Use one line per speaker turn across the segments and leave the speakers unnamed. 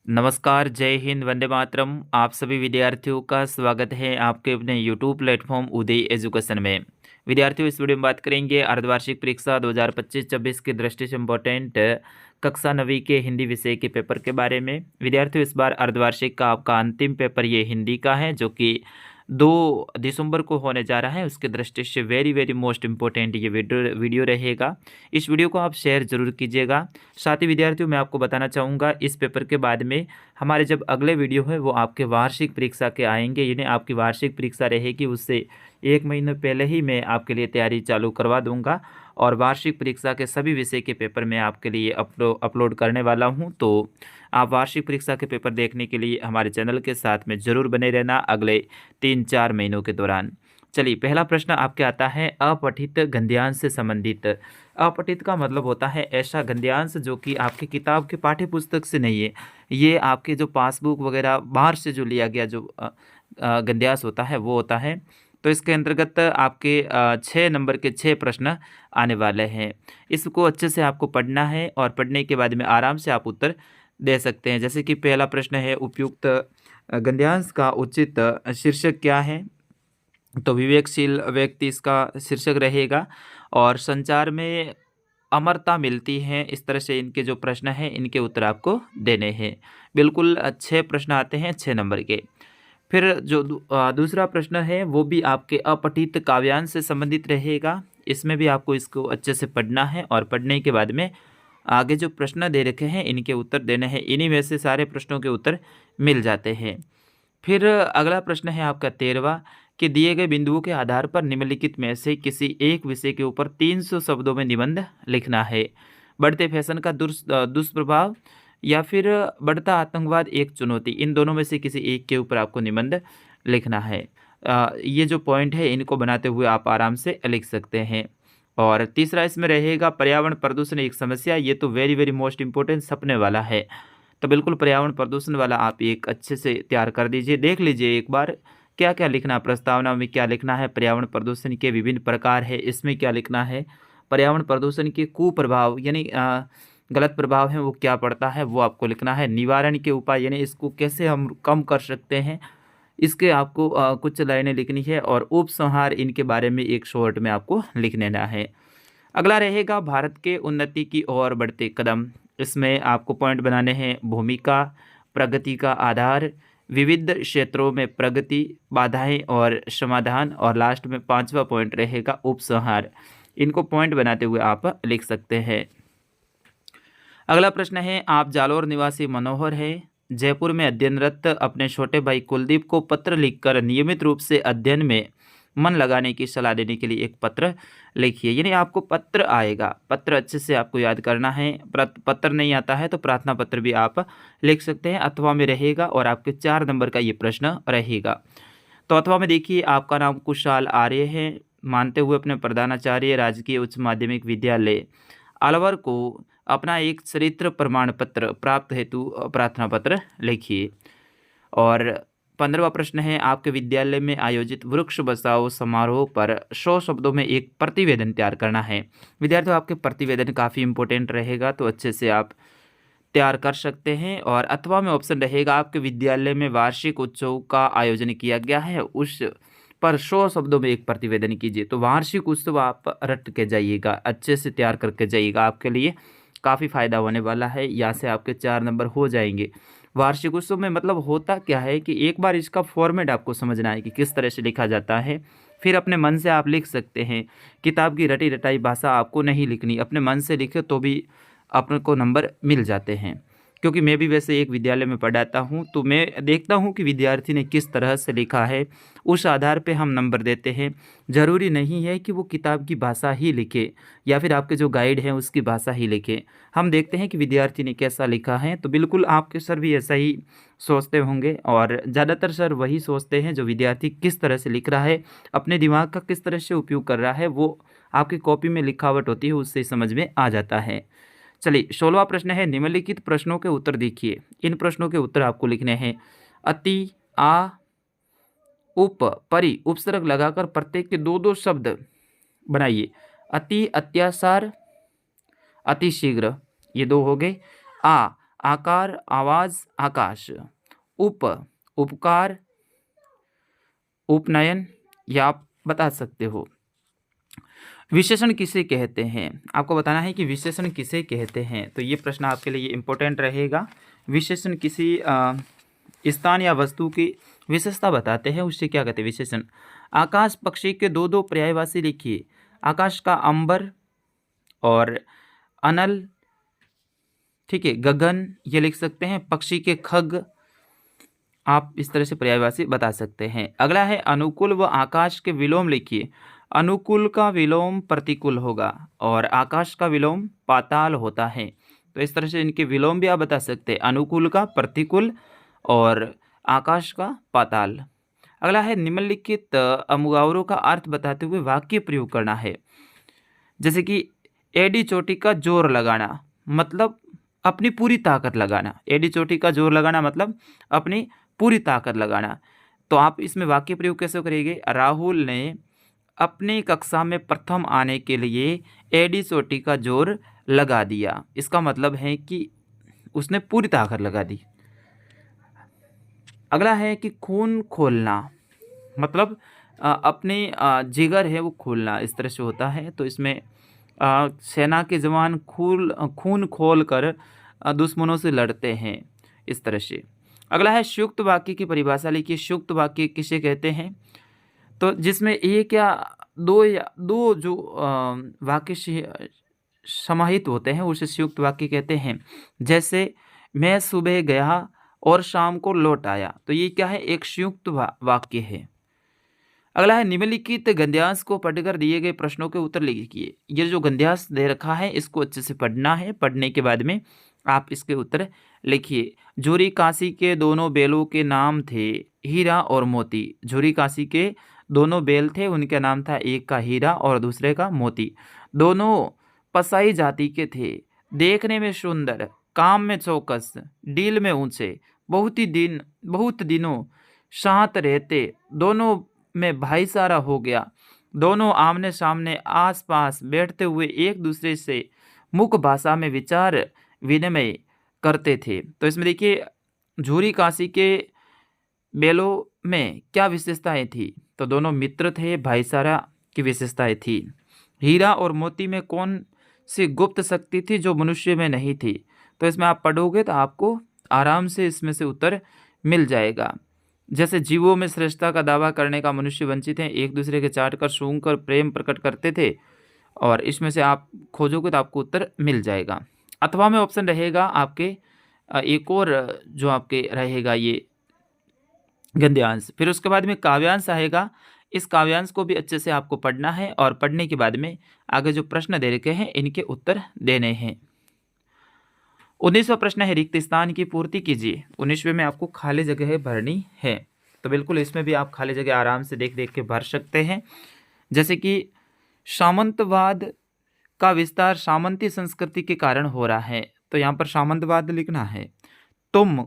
नमस्कार, जय हिंद, वंदे मातरम। आप सभी विद्यार्थियों का स्वागत है आपके अपने यूट्यूब प्लेटफॉर्म उदय एजुकेशन में। विद्यार्थियों, इस वीडियो में बात करेंगे अर्धवार्षिक परीक्षा 2025-26 की दृष्टि से इम्पोर्टेंट कक्षा 9वीं के हिंदी विषय के पेपर के बारे में। विद्यार्थियों, इस बार अर्धवार्षिक का आपका अंतिम पेपर ये हिंदी का है, जो कि 2 दिसंबर को होने जा रहा है। उसके दृष्टि से वेरी वेरी मोस्ट इम्पोर्टेंट ये वीडियो रहेगा। इस वीडियो को आप शेयर जरूर कीजिएगा। साथ ही विद्यार्थियों, मैं आपको बताना चाहूँगा, इस पेपर के बाद में हमारे जब अगले वीडियो है वो आपके वार्षिक परीक्षा के आएंगे। यानी आपकी वार्षिक परीक्षा रहेगी, उससे 1 महीने पहले ही मैं आपके लिए तैयारी चालू करवा दूंगा और वार्षिक परीक्षा के सभी विषय के पेपर मैं आपके लिए अपलोड करने वाला हूं। तो आप वार्षिक परीक्षा के पेपर देखने के लिए हमारे चैनल के साथ में ज़रूर बने रहना अगले 3-4 महीनों के दौरान। चलिए, पहला प्रश्न आपके आता है अपठित गद्यांश से संबंधित। अपठित का मतलब होता है ऐसा गद्यांश जो कि आपकी किताब के पाठ्य पुस्तक से नहीं है। ये आपके जो पासबुक वगैरह बाहर से जो लिया गया जो गद्यांश होता है वो होता है। तो इसके अंतर्गत आपके 6 नंबर के 6 प्रश्न आने वाले हैं। इसको अच्छे से आपको पढ़ना है और पढ़ने के बाद में आराम से आप उत्तर दे सकते हैं। जैसे कि पहला प्रश्न है, उपयुक्त गद्यांश का उचित शीर्षक क्या है? तो विवेकशील व्यक्ति इसका शीर्षक रहेगा। और संचार में अमरता मिलती है, इस तरह से इनके जो प्रश्न हैं इनके उत्तर आपको देने हैं। बिल्कुल 6 प्रश्न आते हैं 6 नंबर के। फिर जो दूसरा प्रश्न है वो भी आपके अपठित काव्यांश से संबंधित रहेगा। इसमें भी आपको इसको अच्छे से पढ़ना है और पढ़ने के बाद में आगे जो प्रश्न दे रखे हैं इनके उत्तर देने हैं। इन्हीं में से सारे प्रश्नों के उत्तर मिल जाते हैं। फिर अगला प्रश्न है आपका 13वां, कि दिए गए बिंदुओं के आधार पर निम्नलिखित में से किसी एक विषय के ऊपर 300 शब्दों में निबंध लिखना है। बढ़ते फैशन का दुष्प्रभाव या फिर बढ़ता आतंकवाद एक चुनौती, इन दोनों में से किसी एक के ऊपर आपको निबंध लिखना है। ये जो पॉइंट है इनको बनाते हुए आप आराम से लिख सकते हैं। और तीसरा इसमें रहेगा पर्यावरण प्रदूषण एक समस्या। ये तो वेरी वेरी मोस्ट इम्पोर्टेंट सपने वाला है। तो बिल्कुल पर्यावरण प्रदूषण वाला आप एक अच्छे से तैयार कर दीजिए। देख लीजिए एक बार क्या क्या लिखना, प्रस्तावना में क्या लिखना है, पर्यावरण प्रदूषण के विभिन्न प्रकार है इसमें क्या लिखना है, पर्यावरण प्रदूषण के कुप्रभाव यानी गलत प्रभाव है वो क्या पड़ता है वो आपको लिखना है। निवारण के उपाय यानी इसको कैसे हम कम कर सकते हैं, इसके आपको कुछ लाइनें लिखनी है। और उपसंहार, इनके बारे में एक शॉर्ट में आपको लिख लेना है। अगला रहेगा भारत के उन्नति की ओर बढ़ते कदम। इसमें आपको पॉइंट बनाने हैं, भूमिका, प्रगति का आधार, विविध क्षेत्रों में प्रगति, बाधाएं और समाधान, और लास्ट में 5वां पॉइंट रहेगा उपसंहार। इनको पॉइंट बनाते हुए आप लिख सकते हैं। अगला प्रश्न है, आप जालौर निवासी मनोहर है, जयपुर में अध्ययनरत अपने छोटे भाई कुलदीप को पत्र लिखकर नियमित रूप से अध्ययन में मन लगाने की सलाह देने के लिए एक पत्र लिखिए। यानी आपको पत्र आएगा, पत्र अच्छे से आपको याद करना है। पत्र नहीं आता है तो प्रार्थना पत्र भी आप लिख सकते हैं, अथवा में रहेगा और आपके 4 नंबर का ये प्रश्न रहेगा। तो अथवा में देखिए, आपका नाम कुशाल आर्य है, मानते हुए अपने प्रधानाचार्य राजकीय उच्च माध्यमिक विद्यालय अलवर को अपना एक चरित्र प्रमाण पत्र प्राप्त हेतु प्रार्थना पत्र लिखिए। और 15वां प्रश्न है, आपके विद्यालय में आयोजित वृक्ष बचाओ समारोह पर 100 शब्दों में एक प्रतिवेदन तैयार करना है। विद्यार्थियों, आपके प्रतिवेदन काफ़ी इंपॉर्टेंट रहेगा, तो अच्छे से आप तैयार कर सकते हैं। और अथवा में ऑप्शन रहेगा, आपके विद्यालय में वार्षिक उत्सव का आयोजन किया गया है, उस पर 100 शब्दों में एक प्रतिवेदन कीजिए। तो वार्षिक उत्सव आप रट के जाइएगा, अच्छे से तैयार करके जाइएगा, आपके लिए काफ़ी फायदा होने वाला है। यहाँ से आपके 4 नंबर हो जाएंगे। वार्षिक उत्सव में मतलब होता क्या है कि एक बार इसका फॉर्मेट आपको समझना है कि किस तरह से लिखा जाता है, फिर अपने मन से आप लिख सकते हैं। किताब की रटी रटाई भाषा आपको नहीं लिखनी, अपने मन से लिखे तो भी अपने को नंबर मिल जाते हैं। क्योंकि मैं भी वैसे एक विद्यालय में पढ़ाता हूँ, तो मैं देखता हूँ कि विद्यार्थी ने किस तरह से लिखा है, उस आधार पे हम नंबर देते हैं। ज़रूरी नहीं है कि वो किताब की भाषा ही लिखे या फिर आपके जो गाइड हैं उसकी भाषा ही लिखे। हम देखते हैं कि विद्यार्थी ने कैसा लिखा है। तो बिल्कुल आपके सर भी ऐसा ही सोचते होंगे, और ज़्यादातर सर वही सोचते हैं जो विद्यार्थी किस तरह से लिख रहा है, अपने दिमाग का किस तरह से उपयोग कर रहा है, वो आपकी कॉपी में लिखावट होती है उससे समझ में आ जाता है। चलिए, 16वां प्रश्न है, निम्नलिखित प्रश्नों के उत्तर देखिए। इन प्रश्नों के उत्तर आपको लिखने हैं। अति, आ, उप, परि उपसर्ग लगाकर प्रत्येक के 2-2 शब्द बनाइए। अति, अत्याचार, अति शीघ्र, ये 2 हो गए। आकार, आवाज, आकाश, उप, उपकार, उपनयन, या आप बता सकते हो। विशेषण किसे कहते हैं? आपको बताना है कि विशेषण किसे कहते हैं। तो ये प्रश्न आपके लिए इम्पोर्टेंट रहेगा। विशेषण किसी स्थान या वस्तु की विशेषता बताते हैं, उससे क्या कहते हैं विशेषण। आकाश पक्षी के दो दो पर्यायवाची लिखिए। आकाश का अंबर और अनल, ठीक है, गगन ये लिख सकते हैं। पक्षी के खग, आप इस तरह से पर्यायवाची बता सकते हैं। अगला है अनुकूल व आकाश के विलोम लिखिए। अनुकूल का विलोम प्रतिकूल होगा और आकाश का विलोम पाताल होता है। तो इस तरह से इनके विलोम भी आप बता सकते हैं, अनुकूल का प्रतिकूल और आकाश का पाताल। अगला है निम्नलिखित मुहावरों का अर्थ बताते हुए वाक्य प्रयोग करना है। जैसे कि एडी चोटी का जोर लगाना मतलब अपनी पूरी ताकत लगाना। एडी चोटी का जोर लगाना मतलब अपनी पूरी ताकत लगाना। तो आप इसमें वाक्य प्रयोग कैसे करेंगे। राहुल ने अपनी कक्षा में प्रथम आने के लिए एडी चोटी का जोर लगा दिया। इसका मतलब है कि उसने पूरी ताकत लगा दी। अगला है कि खून खोलना मतलब अपने जिगर है वो खोलना, इस तरह से होता है। तो इसमें सेना के जवान खून खोल कर दुश्मनों से लड़ते हैं, इस तरह से। अगला है संयुक्त वाक्य की परिभाषा लिखिए। संयुक्त वाक्य किसे कहते हैं। तो जिसमें एक या दो जो वाक्य समाहित होते हैं उसे संयुक्त वाक्य कहते हैं। जैसे मैं सुबह गया और शाम को लौट आया, तो ये क्या है, एक संयुक्त वाक्य है। अगला है निम्नलिखित गद्यांश को पढ़कर दिए गए प्रश्नों के उत्तर लिखिए। ये जो गद्यांश दे रखा है इसको अच्छे से पढ़ना है। पढ़ने के बाद में आप इसके उत्तर लिखिए। झूरी काशी के दोनों बैलों के नाम थे हीरा और मोती। झूरी काशी के दोनों बैल थे, उनका नाम था, एक का हीरा और दूसरे का मोती। दोनों पसाई जाति के थे, देखने में सुंदर, काम में चौकस, डील में ऊंचे, बहुत दिनों साथ रहते, दोनों में भाईचारा हो गया। दोनों आमने सामने आस पास बैठते हुए एक दूसरे से मुख भाषा में विचार विनिमय करते थे। तो इसमें देखिए झूरी काशी के बैलों में क्या विशेषताएं थी। तो दोनों मित्र थे, भाईचारा की विशेषताएं थी। हीरा और मोती में कौन सी गुप्त शक्ति थी जो मनुष्य में नहीं थी। तो इसमें आप पढ़ोगे तो आपको आराम से इसमें से उत्तर मिल जाएगा। जैसे जीवों में श्रेष्ठता का दावा करने का मनुष्य वंचित हैं, एक दूसरे के चाट कर सूंघ कर प्रेम प्रकट करते थे। और इसमें से आप खोजोगे तो आपको उत्तर मिल जाएगा। अथवा में ऑप्शन रहेगा आपके एक और जो आपके रहेगा ये गद्यांश। फिर उसके बाद में काव्यांश आएगा। इस काव्यांश को भी अच्छे से आपको पढ़ना है और पढ़ने के बाद में आगे जो प्रश्न दे रखे हैं इनके उत्तर देने हैं। 19वां प्रश्न है रिक्त स्थान की पूर्ति कीजिए। 19वें में आपको खाली जगह भरनी है। तो बिल्कुल इसमें भी आप खाली जगह आराम से देख देख के भर सकते हैं। जैसे कि सामंतवाद का विस्तार सामंती संस्कृति के कारण हो रहा है, तो यहाँ पर सामंतवाद लिखना है। तुम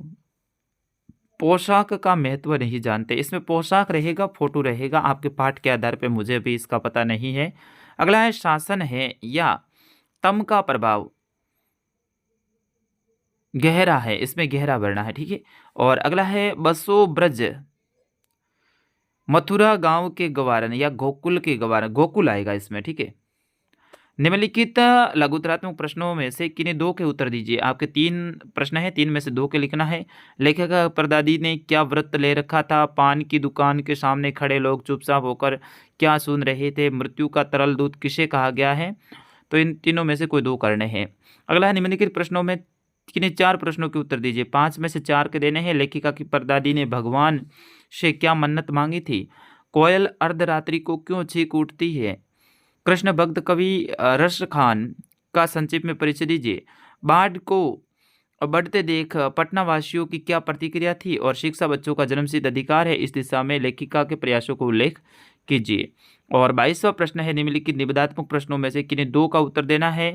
पोशाक का महत्व नहीं जानते, इसमें पोशाक रहेगा, फोटो रहेगा। आपके पाठ के आधार पर मुझे भी इसका पता नहीं है। अगला है शासन है या तम का प्रभाव गहरा है, इसमें गहरा भरना है, ठीक है। और अगला है बसो ब्रज मथुरा गांव के गवारन या गोकुल के गवारन, गोकुल आएगा इसमें, ठीक है। निम्नलिखित लघुतरात्मक प्रश्नों में से किन्हीं दो के उत्तर दीजिए। आपके 3 प्रश्न है, 3 में से 2 के लिखना है। लेखक परदादी ने क्या व्रत ले रखा था। पान की दुकान के सामने खड़े लोग चुपचाप होकर क्या सुन रहे थे। मृत्यु का तरल दूध किसे कहा गया है। तो इन तीनों में से कोई 2 करने हैं। अगला है निम्नलिखित प्रश्नों में किन्हीं 4 प्रश्नों के उत्तर दीजिए। 5 में से 4 के देने हैं। लेखिका की परदादी ने भगवान से क्या मन्नत मांगी थी। कोयल अर्धरात्रि को क्यों चीख उठती है। कृष्ण भक्त कवि रस खान का संक्षिप्त में परिचय दीजिए। बाढ़ को बढ़ते देख पटना वासियों की क्या प्रतिक्रिया थी। और शिक्षा बच्चों का जन्मसिद्ध अधिकार है, इस दिशा में लेखिका के प्रयासों को उल्लेख कीजिए। और 22वां प्रश्न है निम्नलिखित निबंधात्मक प्रश्नों में से किन्हीं 2 का उत्तर देना है।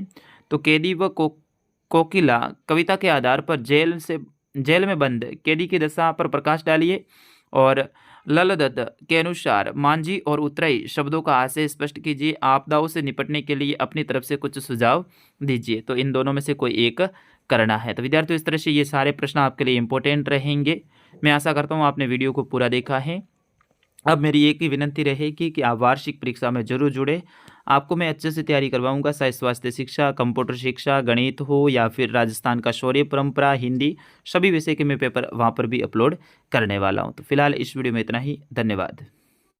तो कैदी व कोकिला कविता के आधार पर जेल में बंद कैदी की दशा पर प्रकाश डालिए। और ललदत्त के अनुसार मांझी और उतराई शब्दों का आशय स्पष्ट कीजिए। आपदाओं से निपटने के लिए अपनी तरफ से कुछ सुझाव दीजिए। तो इन दोनों में से कोई एक करना है। तो विद्यार्थियों इस तरह से ये सारे प्रश्न आपके लिए इंपॉर्टेंट रहेंगे। मैं आशा करता हूँ आपने वीडियो को पूरा देखा है। अब मेरी एक ही विनंती रहेगी कि आप वार्षिक परीक्षा में ज़रूर जुड़े। आपको मैं अच्छे से तैयारी करवाऊँगा, चाहे स्वास्थ्य शिक्षा, कंप्यूटर शिक्षा, गणित हो या फिर राजस्थान का शौर्य परंपरा, हिंदी, सभी विषय के मैं पेपर वहाँ पर भी अपलोड करने वाला हूँ। तो फिलहाल इस वीडियो में इतना ही। धन्यवाद।